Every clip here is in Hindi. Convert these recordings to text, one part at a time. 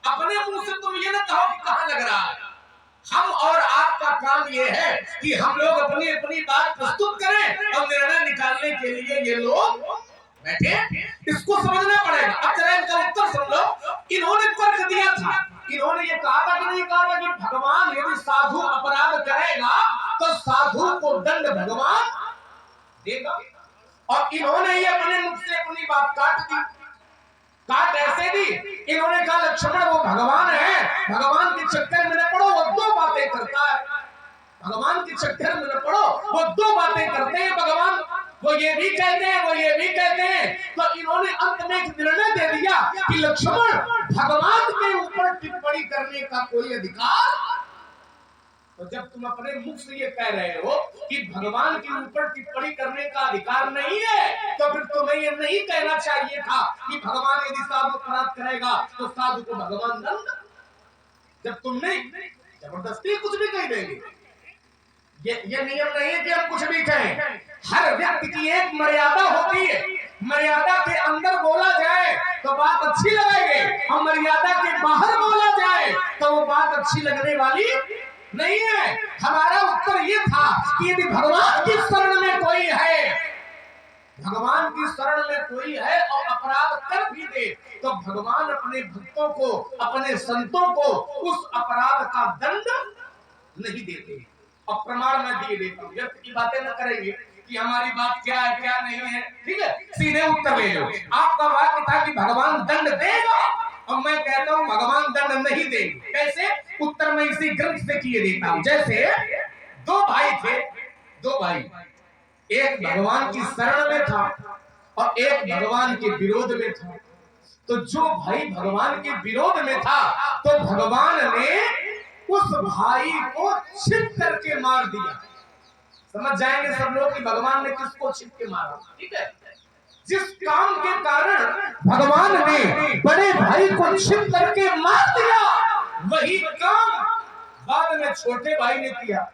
अपने मुंह से तुम ये ना कहो कि कहां लग रहा है। हम और आपका काम ये है कि हम लोग अपनी अपनी बात प्रस्तुत करें और निर्णय निकालने के लिए ये लोग बैठे। इसको समझना पड़ेगा। अब जरा इनका उत्तर सुन लो। इन्होंने तर्क दिया था, इन्होंने ये कहा था कि नहीं कहा था कि भगवान यदि साधु अपराध करेगा तो साधु को दंड भगवान देगा। और इन्होंने ये अपने मुख से अपनी बात काट दी। काट ऐसे दी, इन्होंने कहा लक्ष्मण वो भगवान है, भगवान के चक्कर में न पड़ो, वो दो बातें करता है। भगवान के चक्कर में न पड़ो, वो दो बातें करते हैं भगवान, वो ये भी कहते हैं, वो ये भी कहते हैं। तो इन्होंने अंत में एक निर्णय दे दिया कि लक्ष्मण भगवान के ऊपर टिप्पणी करने का कोई अधिकार। तो जब तुम अपने मुख से ये कह रहे हो कि भगवान के ऊपर टिप्पणी करने का अधिकार नहीं है, तो फिर तुम्हें ये नहीं कहना चाहिए था कि भगवान यदि साधु अपराध करेगा तो साधु को भगवान दंड। जब तुमने जबरदस्ती कुछ भी कह देंगे, ये नियम नहीं है कि हम कुछ भी कहें। हर व्यक्ति की एक मर्यादा होती है। मर्यादा के अंदर बोला जाए तो बात अच्छी लगेगी, और मर्यादा के बाहर बोला जाए तो वो बात अच्छी लगने वाली नहीं है। हमारा उत्तर ये था कि यदि भगवान की शरण में कोई है, भगवान की शरण में कोई है और अपराध कर भी दे, तो भगवान अपने भक्तों को, अपने संतों को उस अपराध का दंड नहीं देते। और प्रमाण मैं दिए देता हूं, व्यर्थ की बातें न करेंगे कि हमारी बात क्या है क्या नहीं है। ठीक है, सीधे उत्तर ले लो। आपका वाक्य था कि भगवान दंड देगा, और मैं कहता हूं भगवान दंड नहीं देंगे। कैसे? उत्तर मैं इसी ग्रंथ से किए देता हूं। जैसे दो भाई थे, दो भाई, एक भगवान की शरण में था और एक भगवान के विरोध में था। तो जो भाई भगवान के विरोध में था तो भगवान ने उस भाई को छिप करके मार दिया। समझ जाएंगे सब लोग कि भगवान ने किसको छिप के मारा। ठीक है, जिस काम के कारण भगवान ने बड़े भाई को छिप करके मार दिया, वही काम बाद में छोटे भाई ने किया।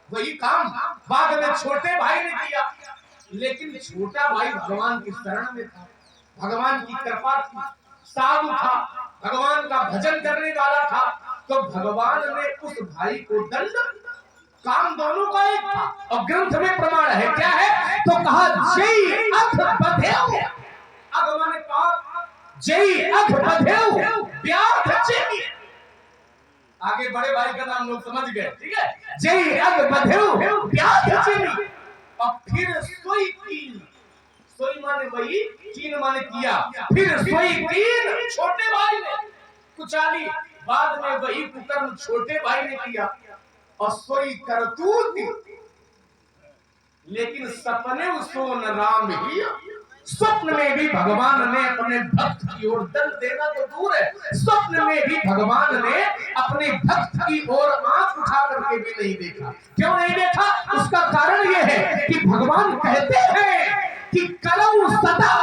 वही काम बाद में छोटे भाई ने किया। लेकिन छोटा भाई भगवान की शरण में था, भगवान की कृपा थी, साधु था, भगवान का भजन करने वाला था। तो भगवान ने उस भाई को दंड, काम दोनों का एक था। और ग्रंथ में प्रमाण है, क्या है? तो कहा जय अध बधेव, अध माने पाप, जय अध बधेव व्याध चिन्ह। आगे बड़े भाई का नाम लोग समझ गए। ठीक है, जय अध बधेव व्याध चिन्ह। और फिर सोई कीन, सोई माने वही, कीन माने किया, फिर सोई कीन छोटे भाई ने कुचाली, बाद में वही कुकर्म छोटे भाई ने किया। और सोई करतूत, लेकिन सपने सोन राम ही। स्वप्न में भी भगवान ने अपने भक्त की ओर दंड देना तो दूर है, स्वप्न में भी भगवान ने अपने भक्त की ओर आंख उठा करके भी नहीं देखा। क्यों नहीं देखा? उसका कारण यह है कि भगवान कहते हैं कि कलऊ सदा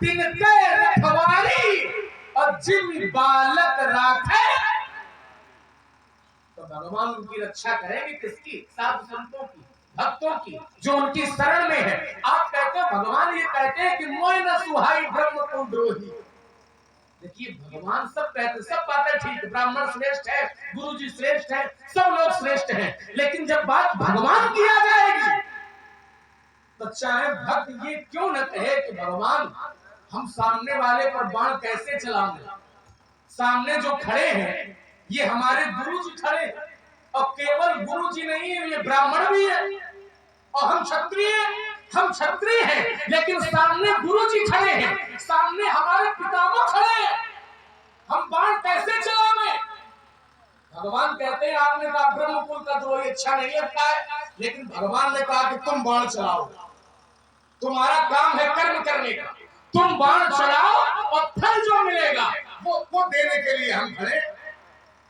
तिनके रखवारी और जिन बालक राखे। तो भगवान उनकी रक्षा करेंगे किसकी? साधु संतों की, भक्तों की, जो उनकी शरण में है। आप कहते हो, भगवान ये कहते हैं कि मोय न सुहाई ब्रह्म को द्रोही। देखिए भगवान सब कहते, सब बातें ठीक, ब्राह्मण श्रेष्ठ है, गुरुजी श्रेष्ठ है, सब लोग श्रेष्ठ हैं, लेकिन जब बात भगवान की आ जाएगी तो चाहे भक्त ये क्यों न कहे कि भगवान हम सामने वाले पर बाण कैसे चलाएंगे। सामने जो खड़े हैं ये हमारे गुरुजी खड़े हैं, और केवल गुरुजी नहीं है, ये ब्राह्मण भी है, और हम क्षत्रिय हैं, लेकिन सामने गुरुजी खड़े हैं, सामने हमारे पितामह खड़े हैं, हम बाण कैसे चलाएं? भगवान कहते हैं, आपने कहा ब्रह्म कुल का द्रोही अच्छा नहीं लगता है, लेकिन भगवान ने कहा कि तुम बाण चलाओ, तुम्हारा काम है कर्म करने का, तुम बाण चलाओ और फल जो मिलेगा वो देने के लिए हम खड़े।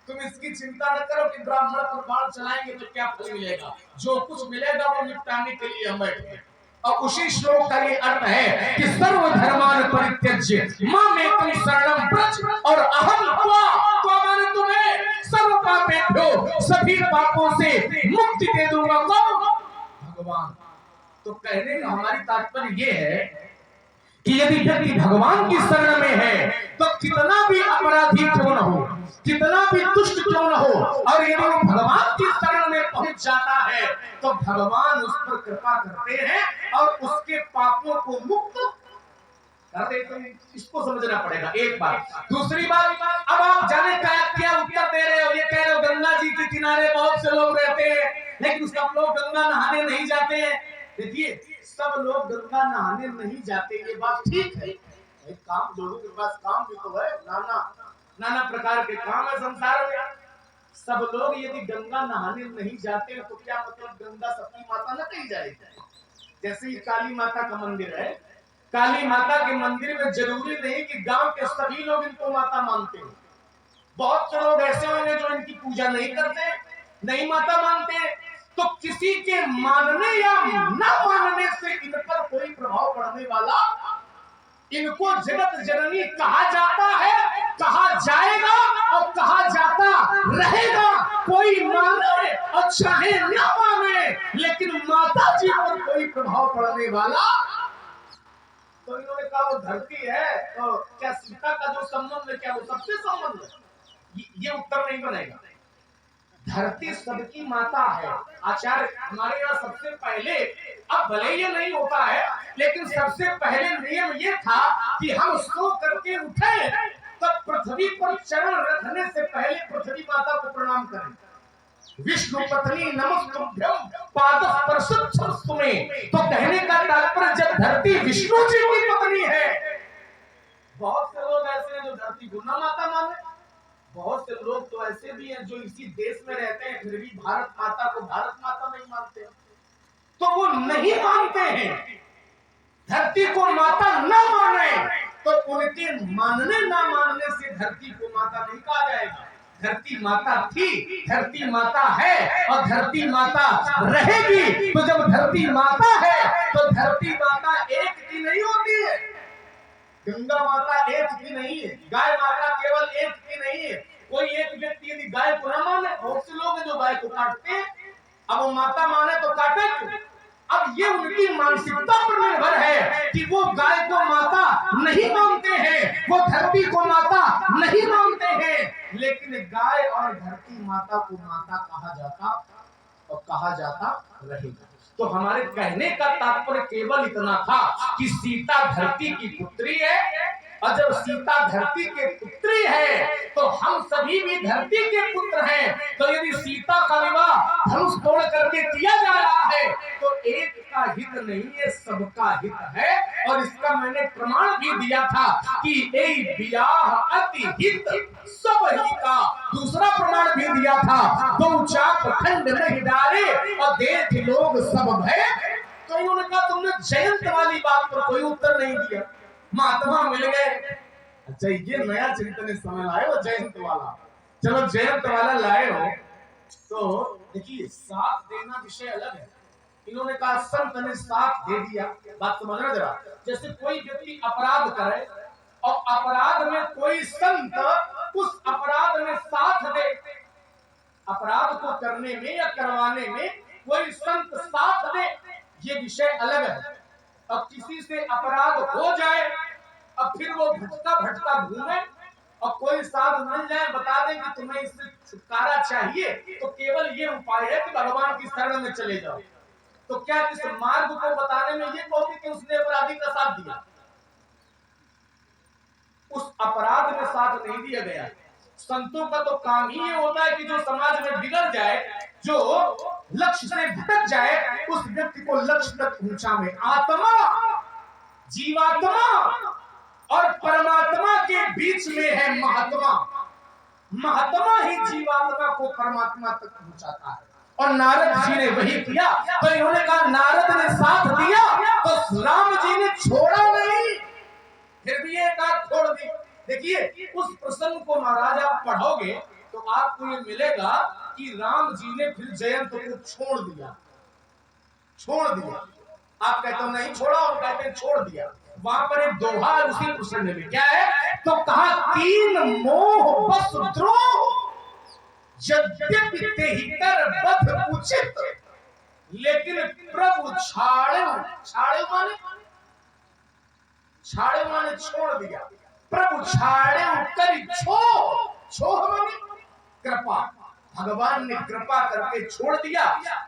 तुम इसकी चिंता न करो कि ब्राह्मण पर बाण चलाएंगे तो क्या फल मिलेगा, जो कुछ मिलेगा वो निपटाने के लिए हम बैठे। और उसी श्लोक का ये अर्थ है कि सर्व धर्मान परित्यज्य मामेकं शरणं व्रज और अहम त्वा, तो मैंने तुम्हें सर्व पापेभ्यो, सभी पापों से मुक्ति दे दूंगा। कौन? भगवान। तो कहने का हमारी तात्पर्य ये है कि यदि व्यक्ति भगवान की शरण में है तो कितना भी अपराधी क्यों कितना भी दुष्ट क्यों न हो, और यदि वो भगवान की शरण में पहुंच जाता है तो भगवान उस पर कृपा करते हैं और उसके पापों को मुक्त कर देते हैं। इसको समझना पड़ेगा, एक बात। दूसरी बात, अब आप जाने क्या उत्तर दे रहे हो, ये कह रहे हो गंगा जी के किनारे बहुत से लोग रहते हैं लेकिन सब लोग गंगा नहाने नहीं जाते हैं। देखिए, सब लोग गंगा नहाने नहीं जाते, ये बात ठीक है। काम, लोगों के पास काम भी तो है, नाना प्रकार के काम है संसार में। सब लोग यदि गंगा नहाने नहीं जाते तो क्या मतलब गंगा सबकी माता न कही जाएगी? जैसे ही काली माता का मंदिर है, काली माता के मंदिर में जरूरी नहीं कि गांव के सभी लोग इनको माता मानते हैं। बहुत से लोग ऐसे होंगे जो इनकी पूजा नहीं करते, नहीं माता मानते। तो किसी के मानने या न मानने से इन पर कोई प्रभाव पड़ने वाला, इनको जगत जननी कहा जाता है, कहा जाएगा और कहा जाता रहेगा। कोई माने और चाहे न माने, लेकिन माता जी पर कोई प्रभाव पड़ने वाला। तो इन्होंने कहा वो धरती है, तो क्या सीता का जो संबंध है क्या वो सबसे संबंध है? ये उत्तर नहीं बनेगा। धरती सबकी माता है। आचार्य हमारे यहाँ सबसे पहले, अब भले ये नहीं होता है, लेकिन सबसे पहले नियम ये था कि हम सो करके उठे तो पृथ्वी पर चरण रखने से पहले पृथ्वी माता को प्रणाम करें। विष्णु पत्नी नमस्तुभ्यं पाद स्पर्शस्तु में। तो कहने का तात्पर्य जब धरती विष्णु जी की पत्नी है, बहुत से लोग ऐसे हैं जो धरती को न माता माने, बहुत से लोग तो ऐसे भी हैं जो इसी देश में रहते हैं फिर भी भारत माता को भारत माता नहीं मानते। तो वो नहीं मानते हैं, धरती को माता न माने तो उनके मानने ना मानने से धरती को माता नहीं कहा जाएगा। धरती माता थी, धरती माता है और धरती माता रहेगी। तो जब धरती माता है तो धरती माता एक की नहीं होती है, गंगा माता एक की नहीं है, गाय माता केवल एक की नहीं है। कोई एक व्यक्ति यदि गाय को न माने, बहुत से लोग हैं जो गाय को काटते हैं, अब वो माता माने तो काटे क्यों? अब ये उनकी मानसिकता पर निर्भर है कि वो गाय को माता नहीं मानते हैं, वो धरती को माता नहीं मानते हैं। लेकिन गाय और धरती माता को माता कहा जाता और कहा जाता रहेगा। तो हमारे कहने का तात्पर्य केवल इतना था कि सीता धरती की पुत्री है, और जब सीता धरती के पुत्री है तो हम सभी भी धरती के पुत्र हैं। तो यदि सीता का विवाह धनुष तोड़ करके किया जा रहा है तो एक का हित नहीं है, सबका हित है। और इसका मैंने प्रमाण भी दिया था कि ए ब्याह अति हित सब ही का। दूसरा प्रमाण भी दिया था, दो चाप खंड नहीं डाले और देख लोग सब भय। तो इन्होंने कहा तुमने जयंत वाली बात पर कोई उत्तर नहीं दिया, महात्मा मिल गए। अच्छा, ये नया चिंतन इस समय लाए हो जयंत वाला। चलो जयंत वाला लाए हो तो देखिए, साथ देना विषय अलग है। इन्होंने कहा संत ने साथ दे दिया, बात समझना जरा। जैसे कोई व्यक्ति अपराध करे और अपराध में कोई संत उस अपराध में साथ दे, अपराध को करने में या करवाने में कोई संत साथ दे, ये विषय अलग है। अब किसी से अपराध हो जाए अब फिर वो भटका भटका घूमे और कोई साथ मिल जाए बता दे कि तुम्हें इससे छुटकारा चाहिए, तो केवल ये उपाय है कि भगवान की शरण में चले जाओ। तो क्या इस मार्ग को बताने में ये कहोगे कि उसने अपराधी का साथ दिया? उस अपराध में साथ नहीं दिया गया। संतों का तो काम ही ये होता है कि जो समाज में बिगड़ जाए, जो लक्ष्य से भटक जाए, उस व्यक्ति को लक्ष्य तक पहुंचावे। आत्मा, जीवात्मा और परमात्मा के बीच में है महात्मा। महात्मा ही जीवात्मा को परमात्मा तक पहुंचाता है। और नारद जी ने वही किया। तो इन्होंने कहा नारद ने साथ दिया तो राम जी ने छोड़ा नहीं, फिर भी एक आध छोड़ दी। देखिए, उस प्रसंग को महाराज आप पढ़ोगे तो आपको ये मिलेगा कि राम जी ने फिर जयंत को छोड़ दिया। आप कहते हो नहीं छोड़ा, और कहते हैं छोड़ दिया। वहां पर एक दोहा उसी प्रसंग में क्या है, तो कहा तीन मोह बस द्रोह यद्यपि तेहि कर बध उचित, लेकिन प्रभु छाड़े माने छोड़ दिया। प्रभु छाड़े कर छोह माने कृपा, भगवान ने कृपा करके छोड़ दिया।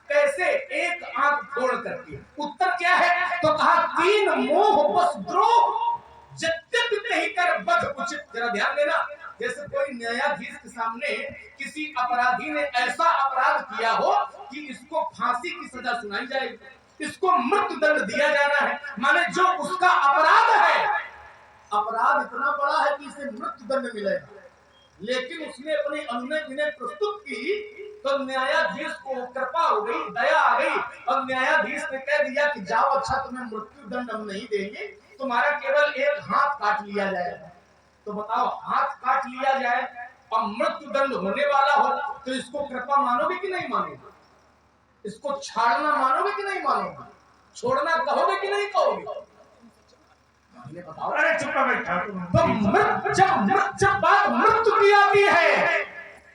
कैसे? एक आंख फोड़ करके। उत्तर क्या है? तो कहा तीन मोह बस द्रोह यद्यपि नहीं कर बध उचित। जरा ध्यान देना, जैसे कोई न्यायाधीश के सामने किसी अपराधी ने ऐसा अपराध किया हो कि इसको फांसी की सजा सुनाई जाएगी, इसको मृत्यु दंड दिया जाना है, माने जो उसका अपराध है, अपराध इतना बड़ा है कि इसे मृत्यु दंड मिलेगा, लेकिन उसने अपने अनुनय विनय प्रस्तुत की तो न्यायाधीश को कृपा हो गई, दया आ गई और न्यायाधीश ने कह दिया कि जाओ, अच्छा तुम्हें मृत्यु दंड हम नहीं देंगे, तुम्हारा केवल एक हाथ काट लिया जाएगा। तो बताओ, हाथ काट लिया जाए और मृत्यु दंड होने वाला हो तो इसको कृपा मानोगे कि नहीं मानोगे? इसको छाड़ना मानोगे कि नहीं मानोगे? छोड़ना कहोगे कि नहीं कहोगे? बताओ। अरे चुप बैठा। तो जब बात मृत्यु की आती है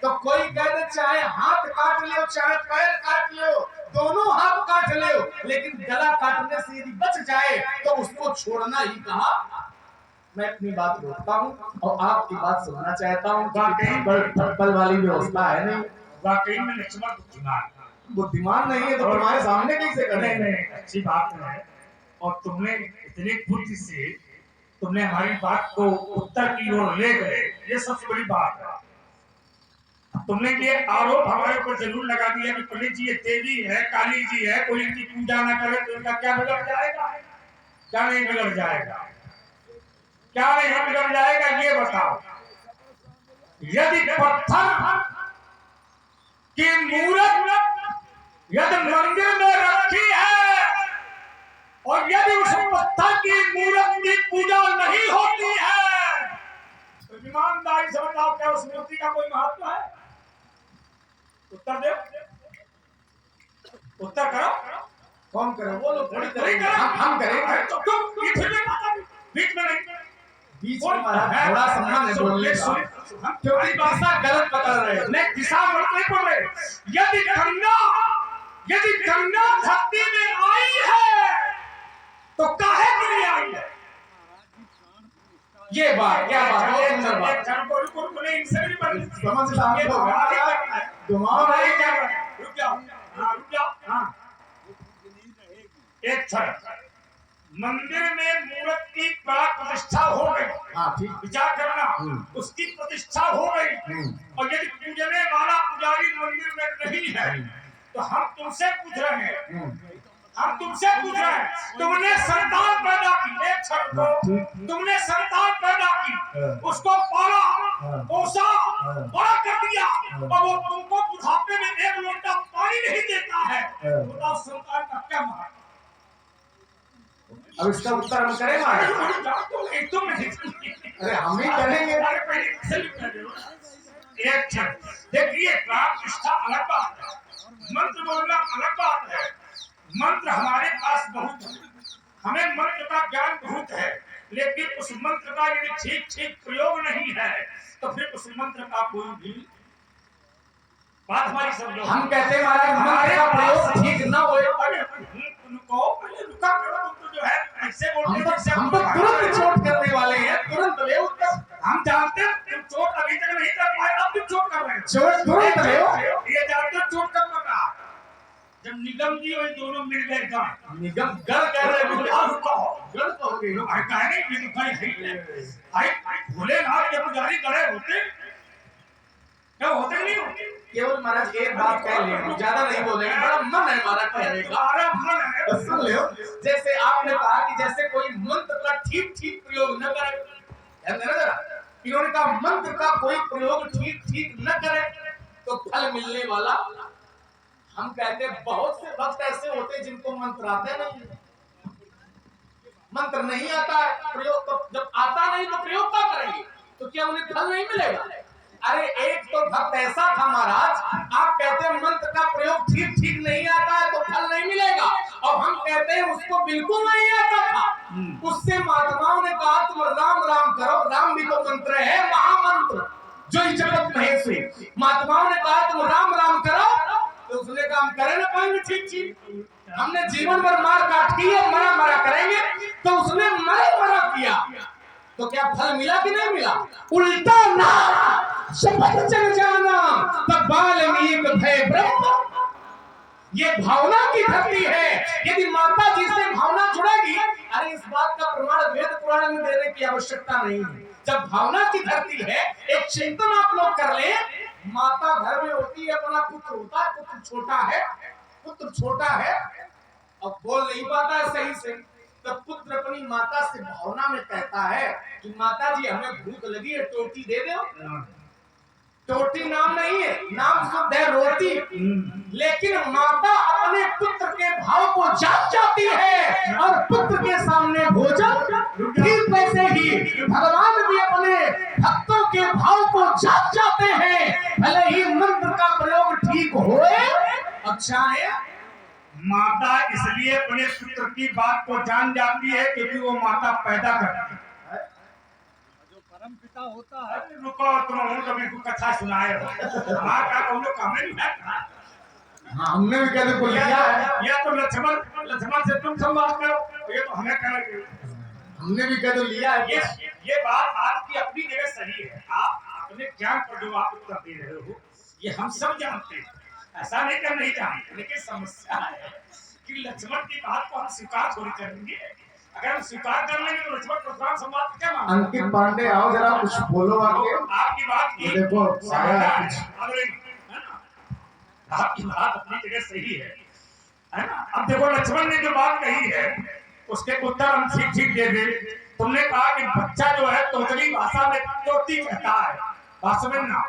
तो कोई कह दे चाहे हाथ काट लो चाहे पैर काट लो, दोनों हाथ काट लो, लेकिन गला काटने से यदि बच जाए तो उसको छोड़ना ही कहा। मैं अपनी बात रोकता हूँ और आपकी बात सुनना चाहता हूँ। बल वाली व्यवस्था है नहीं। वाकई में लक्ष्मण बुद्धिमान नहीं है तो तुम्हारे सामने कैसे करें? नहीं, अच्छी बात है। और तुमने इतनी बुद्धि से तुमने हमारी बात को उत्तर की ओर ले गए, ये सबसे बड़ी बात है। तुमने ये आरोप हमारे ऊपर जरूर लगा दिया कि पंडित जी ये देवी है, काली जी है, कोई इनकी पूजा ना करे तो इनका क्या बिगड़ जाएगा? क्या नहीं बिगड़ जाएगा? क्या नहीं बिगड़ जाएगा ये बताओ। यदि पत्थर की मूर्त यदि मंदिर में रखी है और यदि उस पत्थर की मूर्त की पूजा नहीं होती है तो ईमानदारी से बताओ, क्या उस मूर्ति का कोई महत्व है? उत्तर दो, उत्तर करो। कौन करे? वो लोग थोड़ी करेंगे, हम करेंगे। तो क्यों बीच में नहीं? बीच में थोड़ा सम्मान है बोलने का, क्योंकि दिशा गलत पकड़ रहे हैं। नहीं, दिशा गलत नहीं पकड़ रहे। यदि गंगा धरती में आई है तो काहे के लिए आई है? ये बात क्या बात है? सुंदर बात। समझ रुक जाओ। हाँ, एक क्षण। मंदिर में मूर्त की प्रतिष्ठा हो गई। हाँ, ठीक। विचार करना, उसकी प्रतिष्ठा हो गई और यदि पूजने वाला पुजारी मंदिर में नहीं है तो हम तुमसे पूछ रहे हैं, तुमने संतान पैदा की, एक क्षण को तुमने संतान पैदा की, उसको पाला पोसा बड़ा कर दिया और वो तुमको बुढ़ापे में एक लोटा पानी नहीं देता है, बताओ संतान का क्या महत्व? अब इसका उत्तर हम करें अरे हम ही करेंगे। एक क्षण देखिए, प्रतिष्ठा अलग बात है, मंत्र बोलना अलग बात है। मंत्र हमारे पास बहुत है, हमें मंत्र का ज्ञान बहुत है, लेकिन उस मंत्र का यदि ठीक प्रयोग नहीं है तो फिर उस मंत्र का कोई भी बात हमारी समझो। हम कहते हैं महाराज मंत्र का प्रयोग ठीक ना हो, जो है ऐसे बोलते हम तो तुरंत चोट करने वाले हैं, तुरंत ले उत्तर। हम जानते हैं तुम चोट अभी तक नहीं कर पाए, अब तुम चोट कर रहे हो। चोट तुरंत ले, ये जानते हो चोट कब लगा? जब निगम जी और दोनों मिल गए गण, निगम गण कह रहे हैं, गण तो हो गए लोग, कह नहीं ये तो भाई भोलेनाथ के पुजारी गड़े होते क्या होते नहीं होते? केवल महाराज एक बात कह ले, ज्यादा नहीं बोलेंगे, बड़ा मन है हमारा कहने का। सुन लो, जैसे आपने कहा कि जैसे कोई मंत्र का ठीक प्रयोग न करे, इन्होंने कहा मंत्र का कोई प्रयोग ठीक न करे तो फल मिलने वाला। हम कहते हैं बहुत से भक्त ऐसे होते हैं जिनको मंत्र आते नहीं, मंत्र नहीं आता है, प्रयोग तो जब आता नहीं तो प्रयोग क्या करेंगे? तो क्या उन्हें फल नहीं मिलेगा? अरे एक तो भक्त ऐसा था महाराज, आप कहते हैं मंत्र का प्रयोग ठीक नहीं आता है तो फल नहीं मिलेगा, और हम कहते हैं उसको बिल्कुल नहीं आता था। उससे महात्माओं ने कहा तुम राम राम करो, राम भी तो मंत्र है, महामंत्र जो जगत महेश्वरी। महात्माओं ने कहा तुम राम राम करो, तो उसने कहा हम करे ना पाएंगे ठीक। हमने जीवन भर मार काट की है, मरा करेंगे, तो उसने मरा किया, तो क्या फल मिला कि नहीं मिला? उल्टा ना शपथ चल जाना, ये भावना की धरती है। यदि माता जी से भावना जुड़ेगी, अरे इस बात का प्रमाण वेद पुराण में देने की आवश्यकता नहीं है। जब भावना की धरती है, एक चिंतन आप लोग कर ले, माता घर में होती है, अपना पुत्र होता है, पुत्र छोटा है और बोल नहीं पाता है सही से, तब पुत्र अपनी माता से भावना में कहता है कि माता जी हमें भूख लगी है, टोटी दे दो। टोटी नाम नहीं है, नाम शुद्ध है रोटी। लेकिन माता अपने पुत्र के भाव को जान जाती है और पुत्र के सामने भोजन। ठीक वैसे ही भगवान भी अपने भक्तों के भाव को जान जाते हैं, भले ही मंत्र का प्रयोग ठीक होए अच्छा है। माता इसलिए अपने पुत्र की बात को जान जाती है क्योंकि वो माता पैदा करती है। परम पिता होता है। रुको, तुम हम कभी को कथा सुनाए हो, माँ का हम लोग काम नहीं है। हाँ, हमने भी कहते को लिया है। या तो लक्ष्मण से तुम संवाद करो, ये तो हमें करना। हमने भी कहते लिया है। ये बात आपकी अपनी जगह सही है। आप अपने ज्ञान पर जो आप उत्तर दे रहे हो, ये हम सब जानते हैं, ऐसा नहीं कर नहीं जानते। लेकिन समस्या है कि लक्ष्मण की बात को हम स्वीकार थोड़ी करेंगे। अगर हम स्वीकार कर लेंगे तो लक्ष्मण परशुराम संवाद क्या मांगे? अंकित पांडे आओ जरा कुछ बोलो आगे। आपकी बात की देखो आपकी बात अपनी जगह सही है ना। अब देखो लक्ष्मण ने जो बात कही है उसके उत्तर हम ठीक ठीक दे दे। तुमने कहा कि बच्चा जो है तोतली भाषा में तोती कहता है, बात समझना।